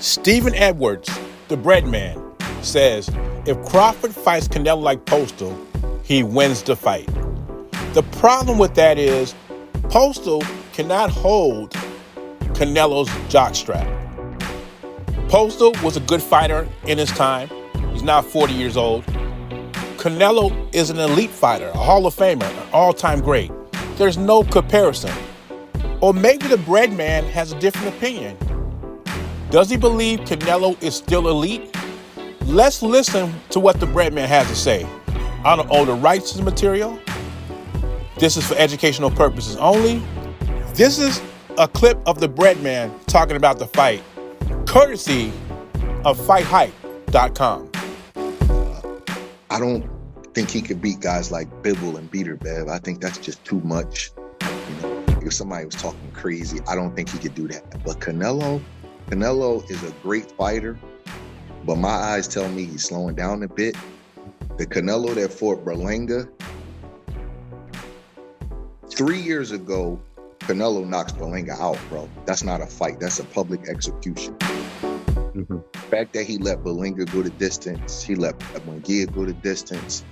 Stephen Edwards, the bread man, says if Crawford fights Canelo like Postal, he wins the fight. The problem with that is Postal cannot hold Canelo's jockstrap. Postal was a good fighter in his time. He's now 40 years old. Canelo is an elite fighter, a Hall of Famer, an all-time great. There's no comparison. Or maybe the bread man has a different opinion. Does he believe Canelo is still elite? Let's listen to what the bread man has to say. I don't own the rights to the material. This is for educational purposes only. This is a clip of the bread man talking about the fight, courtesy of FightHype.com. I don't think he could beat guys like Bivol and Beterbiev. I think that's just too much. If somebody was talking crazy, I don't think he could do that. But Canelo is a great fighter, but my eyes tell me he's slowing down a bit. The Canelo that fought Berlanga, 3 years ago, Canelo knocks Berlanga out, bro. That's not a fight. That's a public execution. The fact that he let Berlanga go the distance, he let Munguia go the distance,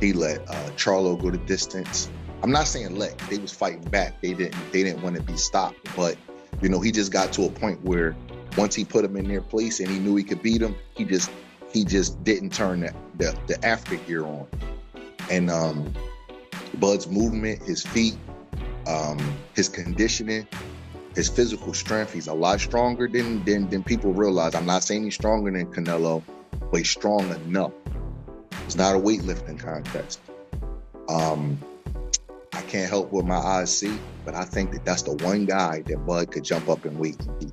he let Charlo go the distance. I'm not saying they was fighting back. They didn't want to be stopped. But, he just got to a point where once he put them in their place and he knew he could beat them, he just didn't turn the after gear on. And Bud's movement, his feet, his conditioning, his physical strength, he's a lot stronger than people realize. I'm not saying he's stronger than Canelo, but he's strong enough. It's not a weightlifting contest. I can't help what my eyes see, but I think that's the one guy that Bud could jump up and weight and beat.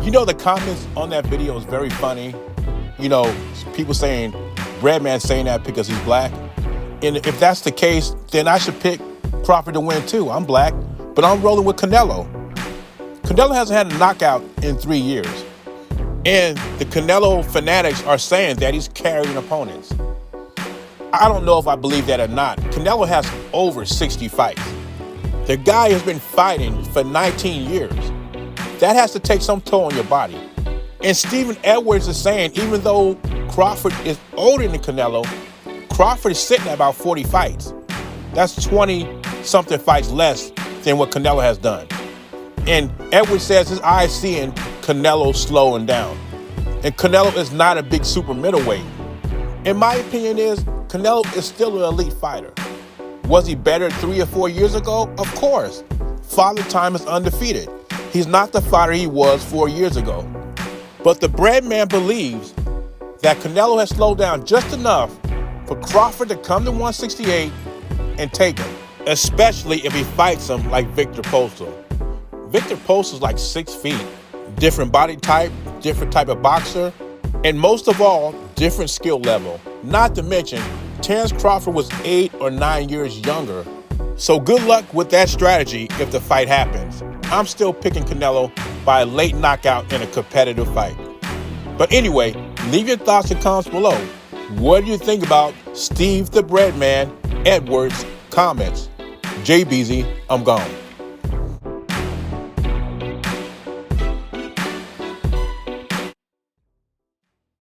The comments on that video is very funny. People saying, Breadman saying that because he's black. And if that's the case, then I should pick Crawford to win too. I'm black, but I'm rolling with Canelo. Canelo hasn't had a knockout in 3 years. And the Canelo fanatics are saying that he's carrying opponents. I don't know if I believe that or not. Canelo has over 60 fights. The guy has been fighting for 19 years. That has to take some toll on your body. And Stephen Edwards is saying, even though Crawford is older than Canelo, Crawford is sitting at about 40 fights. That's 20-something fights less than what Canelo has done. And Edwards says his eyes seeing Canelo slowing down. And Canelo is not a big super middleweight. And my opinion is, Canelo is still an elite fighter. Was he better 3 or 4 years ago? Of course. Father Time is undefeated. He's not the fighter he was 4 years ago. But the bread man believes that Canelo has slowed down just enough for Crawford to come to 168 and take him, especially if he fights him like Victor Postal. Victor Postal's like 6 feet, different body type, different type of boxer, and most of all, different skill level. Not to mention, Terence Crawford was 8 or 9 years younger. So good luck with that strategy if the fight happens. I'm still picking Canelo by a late knockout in a competitive fight. But anyway, leave your thoughts and comments below. What do you think about Steve the Breadman Edwards' comments? JBZ, I'm gone.